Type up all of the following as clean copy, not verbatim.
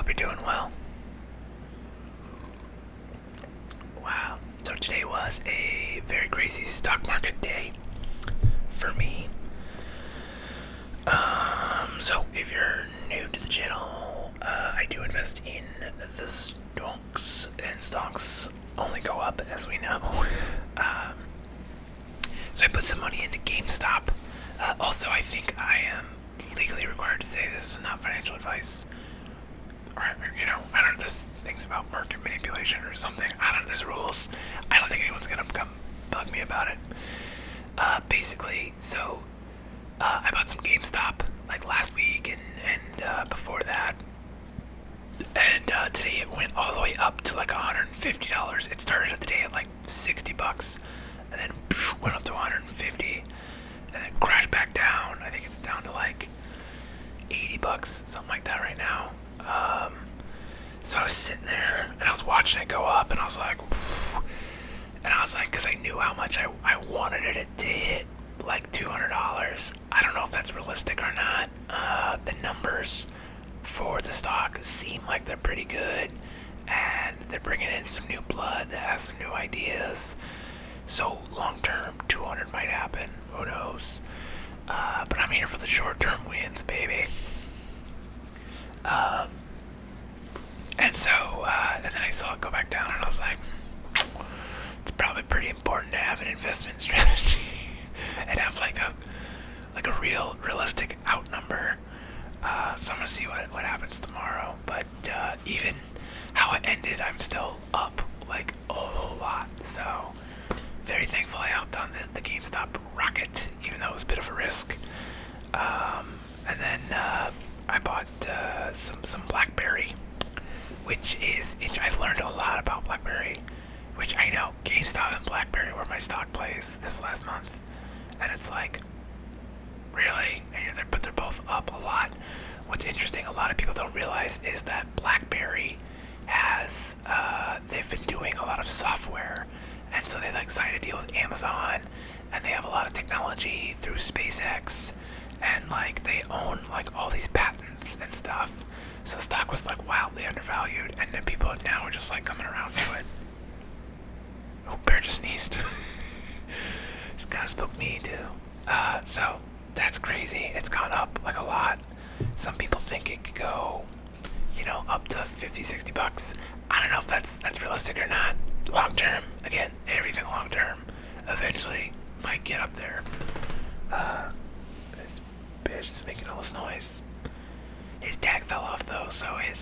you're doing well. Wow. So today was a very crazy stock market day for me. So if you're new to the channel, I do invest in the stonks, and stonks only go up, as we know. So I put some money into GameStop. Also, I think I am legally required to say this is not financial advice. Or, I don't know, there's things about market manipulation or something. I don't know, there's rules. I don't think anyone's gonna come bug me about it. Basically, so I bought some GameStop like last week and before that. And today it went all the way up to like $150. It started at the day at like $60 and then went up to 150 and then crashed back down. I think it's down to like $80, something like that right now. So I was sitting there and I was watching it go up and I was like, because I knew how much I wanted it to hit like $200. I don't know if that's realistic or not. The numbers for the stock seem like they're pretty good and they're bringing in some new blood that has some new ideas. So long term, 200 might happen. Who knows? But I'm here for the short term wins, baby. And so, and then I saw it go back down, and I was like, it's probably pretty important to have an investment strategy and have like a realistic out number. So I'm gonna see what happens tomorrow. But even how it ended, I'm still up like a whole lot. So very thankful I hopped on the GameStop rocket, even though it was a bit of a risk. And then I bought some BlackBerry, which is I learned a lot about BlackBerry, which I know GameStop and BlackBerry were my stock plays this last month, and it's like, really? But they're both up a lot. What's interesting, a lot of people don't realize, is that BlackBerry has they've been doing a lot of software, and so they like signed a deal with Amazon, and they have a lot of technology through SpaceX, and like they own like all these patents and stuff. So the stock was like wildly undervalued, and then people now are just like coming around to it. Oh, bear just sneezed. It's kind of spooked me too. So that's crazy. It's gone up like a lot. Some people think it could go, up to $50-$60. I don't know if that's realistic or not. Long term, again, everything long term eventually might get up there. This bear's just making all this noise. His tag fell off though, so I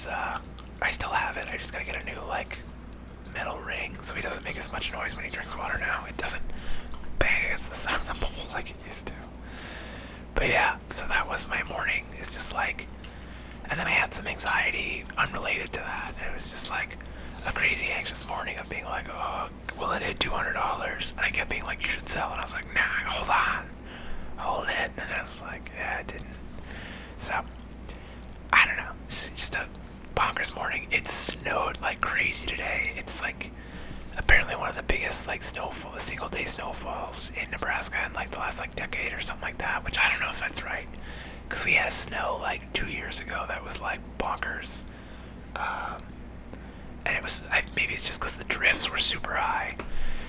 still have it. I just gotta get a new like metal ring so he doesn't make as much noise when he drinks water now. It doesn't bang against the side of the bowl like it used to. But yeah, so that was my morning. It's just like, and then I had some anxiety unrelated to that. It was just like a crazy anxious morning of being like, oh, will it hit $200? And I kept being like, you should sell. And I was like, nah, hold it. And I was like, yeah, it didn't. So I don't know. It's just a bonkers morning. It snowed like crazy today. It's like apparently one of the biggest like single day snowfalls in Nebraska in like the last like decade or something like that, which I don't know if that's right, because we had snow like 2 years ago that was like bonkers. And it was maybe it's just because the drifts were super high.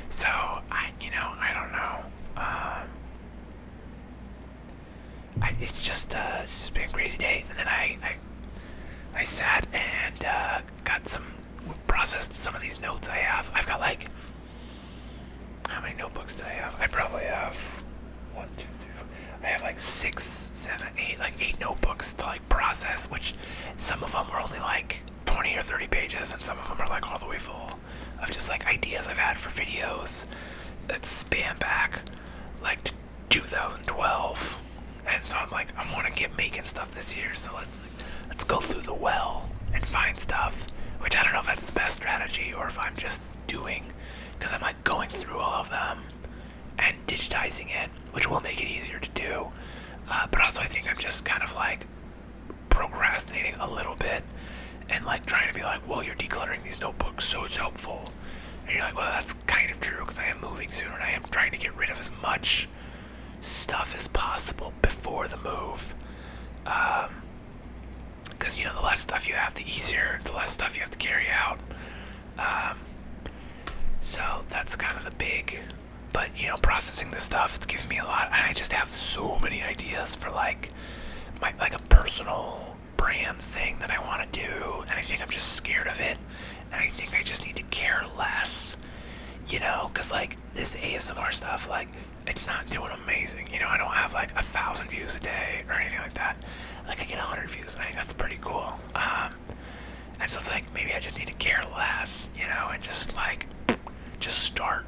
So I don't know. It's just been a crazy day. And then I sat and processed some of these notes I have. I've got like, how many notebooks do I have? I probably have 1, 2, 3, 4. I have like 6, 7, 8, like 8 notebooks to like process, which some of them are only like 20 or 30 pages, and some of them are like all the way full of just like ideas I've had for videos that span back like to 2012. And so I'm like, I want to get making stuff this year, so let's go through the well and find stuff, which I don't know if that's the best strategy or if I'm just doing, because I'm like going through all of them and digitizing it, which will make it easier to do. But also I think I'm just kind of like procrastinating a little bit and like trying to be like, well, you're decluttering these notebooks, so it's helpful. And you're like, well, that's kind of true, because I am moving soon and I am trying to get rid of as much stuff as possible before the move. because, the less stuff you have, the easier, the less stuff you have to carry out. Um, so that's kind of the big, but, processing this stuff, it's giving me a lot. I just have so many ideas for like a personal brand thing that I want to do, and I think I'm just scared of it, and I think I just need to care less, because like this ASMR stuff, like it's not doing amazing. I don't have like 1,000 views a day or anything like that. Like I get 100 views, and I think that's pretty cool. And so it's like maybe I just need to care less, and just start,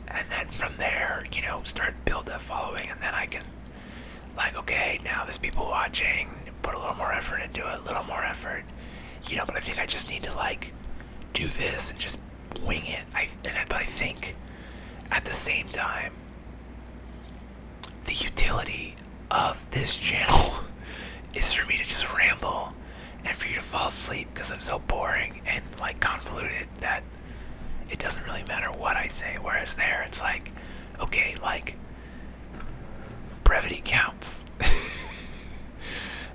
and then from there, start build that following, and then I can like, okay, now there's people watching, put a little more effort into it, a little more effort, but I think I just need to like do this and just wing it. But I think at the same time, the utility of this channel is for me to just ramble and for you to fall asleep, because I'm so boring and like convoluted that it doesn't really matter what I say. Whereas there, it's like, okay, like brevity counts.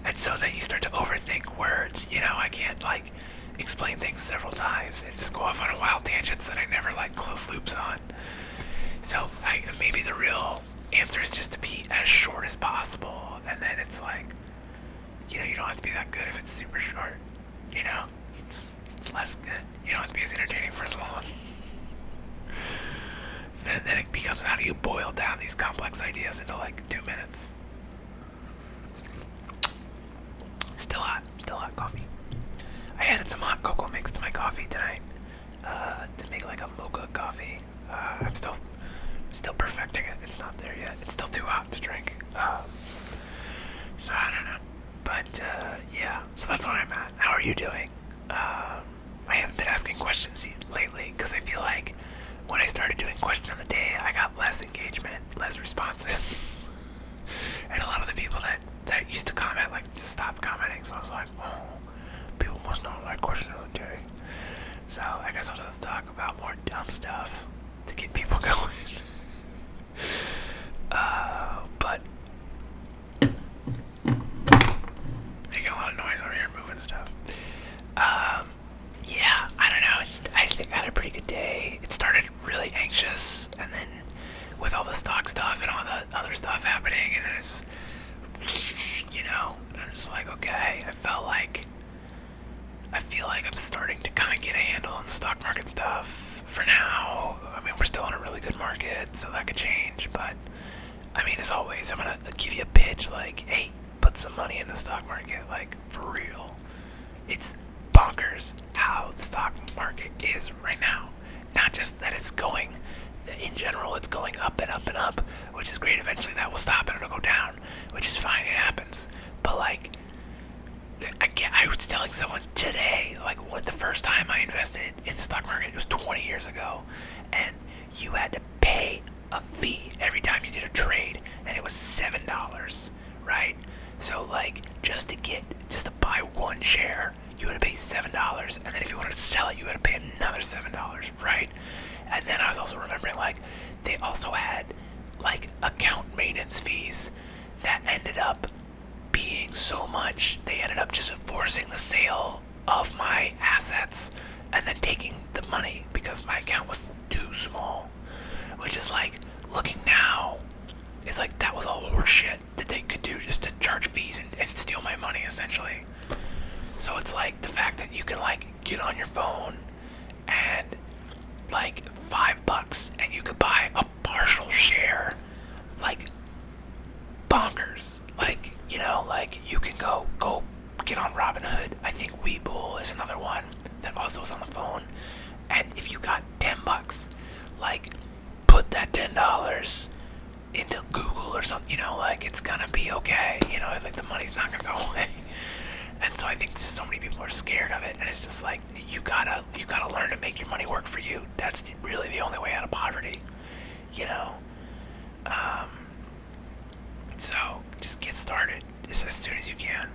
And so then you start to overthink words. I can't like explain things several times and just go off on wild tangents that I never like close loops on. So maybe the real answer is just to be as short as possible, and then it's like, you don't have to be that good if it's super short. It's less good. You don't have to be as entertaining for as long. Then it becomes, how do you boil down these complex ideas into like 2 minutes? Still hot coffee. I added some hot cocoa mix to my coffee tonight to make like a mocha coffee. I'm still perfecting it. It's not there yet. It's still too hot to drink. So I don't know. But yeah, so that's where I'm at. How are you doing? I haven't been asking questions lately because I feel like when I started doing question of the day, I got less engagement, less responses. And a lot of the people that used to comment like just stopped commenting. So I was like, oh, people must not like question of the day. So I guess I'll just talk about more dumb stuff to get people going. But making a lot of noise over here, moving stuff. Yeah, I don't know. I think I had a pretty good day. It started really anxious, and then with all the stock stuff and all the other stuff happening, and then it's, I'm just like, okay. I feel like I'm starting to kind of get a handle on the stock market stuff for now. I mean, we're still in a really good market, so that could change, but I mean, as always, I'm gonna give you a pitch like, hey, put some money in the stock market, like, for real. It's bonkers how the stock market is right now. Not just that it's going, in general, it's going up and up and up, which is great. Eventually that will stop and it'll go down, which is fine, it happens. But like, I was telling someone today, like, when the first time I invested in the stock market, it was 20 years ago, and you had to pay a fee every time you did a trade, and it was $7, right? So like, just to buy one share, you had to pay $7, and then if you wanted to sell it, you had to pay another $7, right? And then I was also remembering, like, they also had like account maintenance fees that ended up being so much, they ended up just forcing the sale of my assets and then taking the money because my account was too small. Which is like, looking now, it's like that was all horseshit that they could do just to charge fees and steal my money, essentially. So it's like the fact that you can like get on your phone and like $5 and you could buy a partial share, like bonkers. Like, like you can go get on Robinhood. I think Webull is another one that also is on the phone. And if you got $10, like, put that $10 into Google or something, like, it's gonna be okay, like the money's not gonna go away. And so I think so many people are scared of it, and it's just like, you gotta learn to make your money work for you. That's really the only way out of poverty, so just get started just as soon as you can.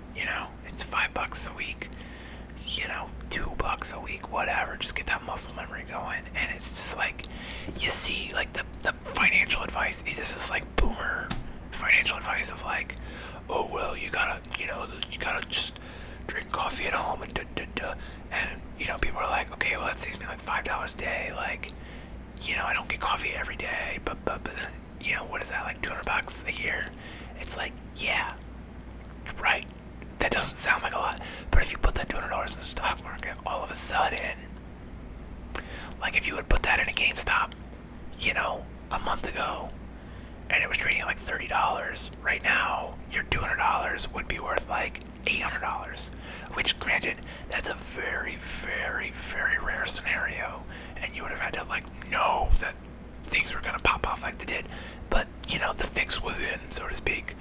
It's $5 a week, $2 a week, whatever. Just get that muscle memory going. And it's just like, you see, like, the financial advice, this is like boomer financial advice of like, oh, well, you gotta just drink drink coffee at home and and people are like, okay, well that saves me like $5 a day. Like, I don't get coffee every day, but what is that, like $200 a year? It's like, yeah, right. That doesn't sound like a lot, but if you put that $200 in the stock market, all of a sudden, like if you would put that in a GameStop, a month ago, and it was trading at like $30, right now your $200 would be worth like $800, which, granted, that's a very, very, very rare scenario, and you would have had to like know that things were gonna pop off like they did, but the fix was in, so to speak.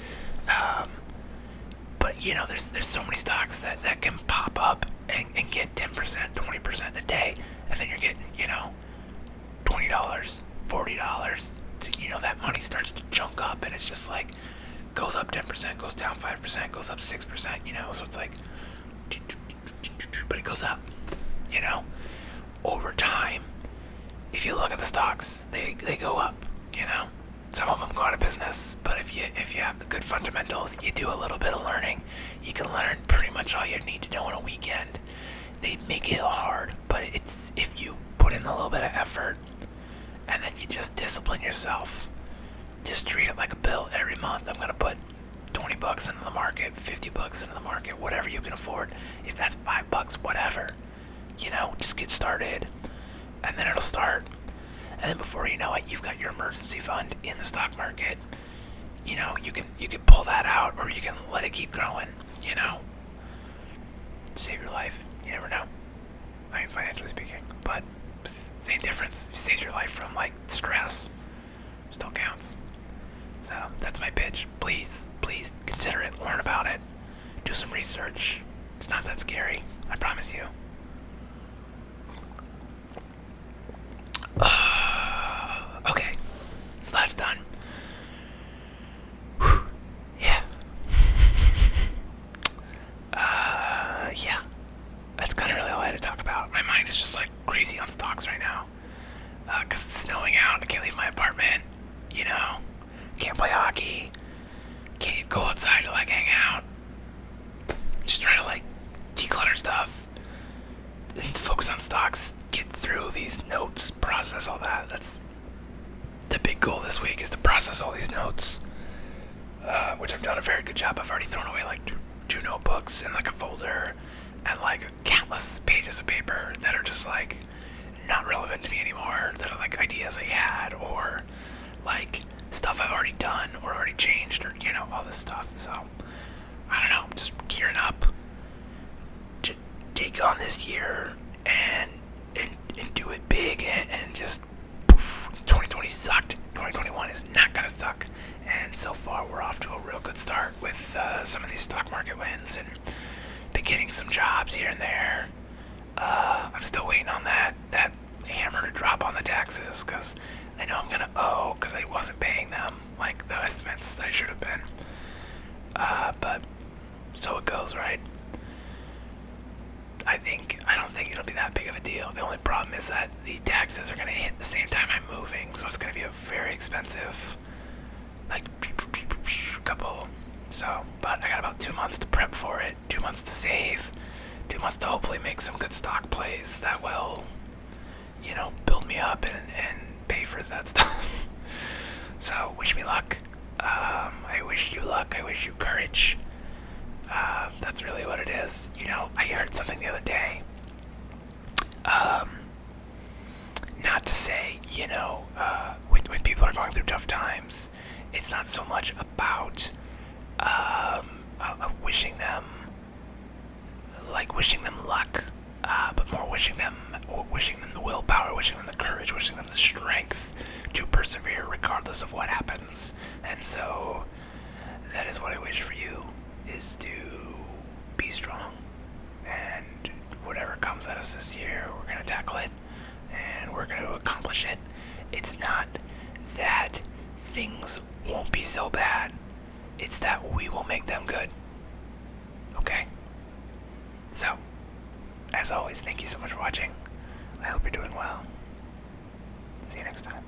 But there's so many stocks that can pop up and get 10%, 20% a day, and then you're getting $20, $40. That money starts to chunk up, and it's just like goes up 10%, goes down 5%, goes up 6%. So it's like, but it goes up. Over time. If you look at the stocks, they go up. Some of them go out of business, but if you have the good fundamentals, you do a little bit of learning, you can learn pretty much all you need to know in a weekend. They make it hard, but it's if you put in a little bit of effort, and then you just discipline yourself. Just treat it like a bill. Every month, I'm gonna put $20 into the market, $50 into the market, whatever you can afford. If that's $5, whatever. Just get started, and then it'll start. And then before you know it, you've got your emergency fund in the stock market. You can pull that out, or you can let it keep growing. Save your life. You never know. I mean, financially speaking, but same difference. Saves your life from like stress. Still counts. So that's my pitch. Please consider it. Learn about it. Do some research. It's not that scary. I promise you. Okay, so that's done. Whew. Yeah. Yeah. That's kind of really all I had to talk about. My mind is just like crazy on stocks right now. Because it's snowing out. I can't leave my apartment. Can't play hockey. Can't go outside to like hang out. Just try to like declutter stuff. And focus on stocks. Get through these notes. Process all that. That's the big goal this week, is to process all these notes. Which I've done a very good job. I've already thrown away like two notebooks and like a folder and like countless pages of paper that are just like not relevant to me anymore, that are like ideas I had, or like stuff I've already done or already changed, or all this stuff. So I don't know, just gearing up to take on this year and do it big, and just poof. 2020 sucked. 2021 is not gonna suck, and so far we're off to a real good start with some of these stock market wins, and been getting some jobs here and there. I'm still waiting on that hammer to drop on the taxes, because I know I'm gonna owe, because I wasn't paying them like the estimates that I should have been. But so it goes, right? I don't think it'll be that big of a deal. The only problem is that the taxes are gonna hit the same time I'm moving, so it's gonna be a very expensive, like, couple. So, but I got about 2 months to prep for it, 2 months to save, 2 months to hopefully make some good stock plays that will, build me up and pay for that stuff. So, wish me luck. I wish you luck. I wish you courage. That's really what it is. I heard something the other day. Not to say, when people are going through tough times, it's not so much about wishing them luck, but more wishing them the willpower, wishing them the courage, wishing them the strength to persevere regardless of what happens. And so that is what I wish for you, is to be strong, and whatever comes at us this year, we're going to tackle it, and we're going to accomplish it. It's not that things won't be so bad, it's that we will make them good. Okay? So, as always, thank you so much for watching. I hope you're doing well. See you next time.